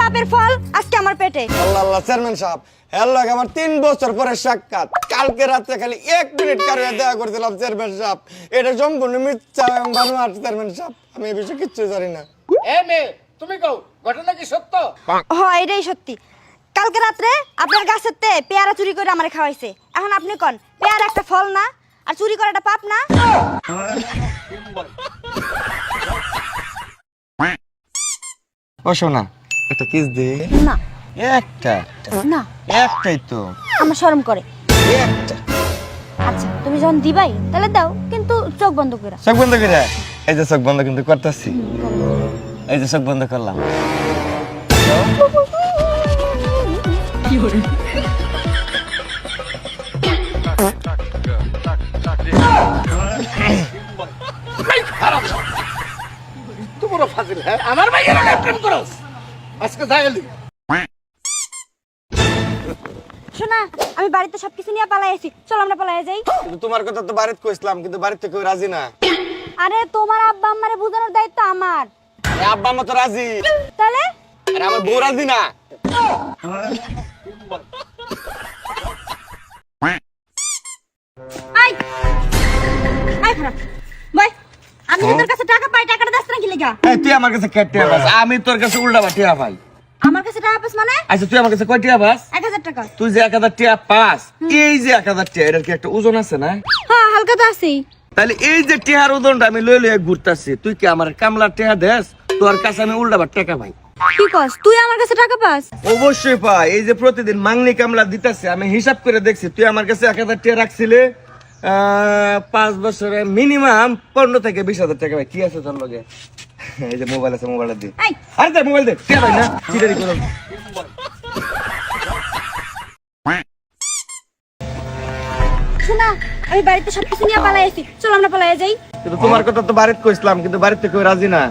পাপের ফল আজকে আমার পেটে। আল্লাহ আল্লাহ চেয়ারম্যান সাহেব, হ্যাঁ লাগে আমার 3 বছর পরে সাক্ষাৎ। কালকে রাতে খালি 1 মিনিট কারণে দেখা করছিলাম চেয়ারম্যান সাহেব। এটা সম্পূর্ণ মিথ্যা এবং বানোয়াট চেয়ারম্যান সাহেব। আমি এই বিষয়ে কিচ্ছু জানি না। এ মেয়ে, তুমি কও ঘটনা কি সত্য? হয়, এটাই সত্যি। কালকে রাত্রে আপনার গাছের তে পেয়ারা চুরি করে আমারে খাওয়াইছে। এখন আপনি কোন পেয়ারা একটা ফল না, আর চুরি করাটা পাপ না? ও শোনা, একটা কিস দে। না একটা না, একটাই তো, আমার শরম করে। একটা। আচ্ছা তুমি যখন দিবাই তাহলে দাও, কিন্তু চোখ বন্ধ করে। চোখ বন্ধ করে? এই যে চোখ বন্ধ কিন্তু করতেছি, এই যে চোখ বন্ধ করলাম। তোমরা ফাজিল, হ্যাঁ আমার ভাইয়ের না প্রেম করস। আজকে যাইলি শোনা, আমি বাড়িতে সবকিছু নিয়ে পালাই আছি, চল আমরা পালাই যাই। কিন্তু তোমার কথা তো বাড়িতে কইছিলাম, কিন্তু বাড়িতে কেউ রাজি না। আরে তোমার আব্বা আম্মারে বোঝানোর দায়িত্ব আমার। আরে আব্বা আম্মা তো রাজি, তাহলে আরে আমার বউ রাজি না। আই আই খারাপ বই, আমি যে তোর কাছে টাকা পাই, টাকাটা দাস না কি লাগা? এই তুই আমার কাছে কয় টাকা পাস? আমি তোর কাছে উল্টা বাটিয়া ভাই। আমার কাছে টাকা পাস মানে আচ্ছা তুই আমার কাছে কয় টাকা পাস? 1000 টাকা। তুই যে 1000 টাকা পাস, এই যে 1000 টাকা, এটার কি একটা ওজন আছে না? হ্যাঁ, হালকা তো আছেই। তাহলে এই যে টিহার ওজনটা আমি লই লই ঘুরতাছি, তুই কি আমার কামলার টিহা দেস? তোর কাছে আমি উল্টা বাট টাকা পাই। কি কস, তুই আমার কাছে টাকা পাস? অবশ্যই পাই। এই যে প্রতিদিন মাংনি কামলা দিতেছে, আমি হিসাব করে দেখছি, তুই আমার কাছে 1000 টাকা রাখছিলে, 5 বছরে মিনিমাম 15 থেকে 20,000 টাকা ভাই। কি আছে তোর লগে? এই যে মোবাইল আছে, মোবাইলটা দে। এই আরে দে মোবাইল দে, কে ভাই না চিটারি করো। শোনা, আমি বাড়িতে সবকিছু নিয়ে পালাই আছি, চল আমরা পালাই যাই। কিন্তু তোমার কথা তো বাড়িতে কইছিলাম, কিন্তু বাড়িতে কেউ রাজি না।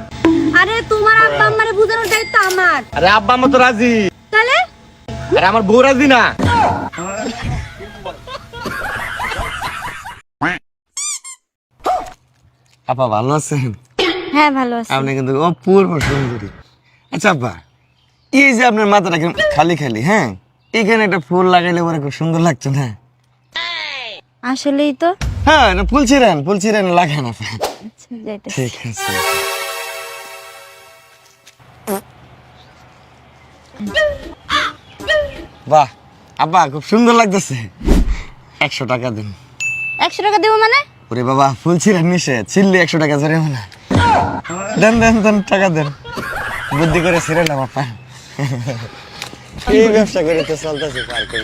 আরে তোমার আব্বা আম্মারে বোঝানোর দায়িত্ব আমার। আরে আব্বা আম্মা তো রাজি, তাহলে আরে আমার বউ রাজি না। আপা ভালো আছেন? হ্যাঁ ভালো আছি। আপনি কিন্তু অপূর্ব সুন্দরী। আচ্ছা আপা, এই যে আপনার মাথাটা কেমন খালি খালি, হ্যাঁ, এখানে একটা ফুল লাগাইলে পরে খুব সুন্দর লাগছে না? আসলেই তো। হ্যাঁ, এটা ফুল ছিঁড়েন লাগান আপা। আচ্ছা, যাইতেছি। ঠিক আছে। বাহ আপা, খুব সুন্দর লাগতেছে। 100 টাকা দিন। 100 টাকা দেবো মানে? ওরে বাবা, ফুল ছিঁড়েন নিষেধ, ছিঁড়লে 100 টাকা জরিমানা। দেন দেন দেন, টাকা দেন, বুদ্ধি করে ছিঁড়েলাম আপা। এই ব্যবসা করে তো চলতেছে পার করি।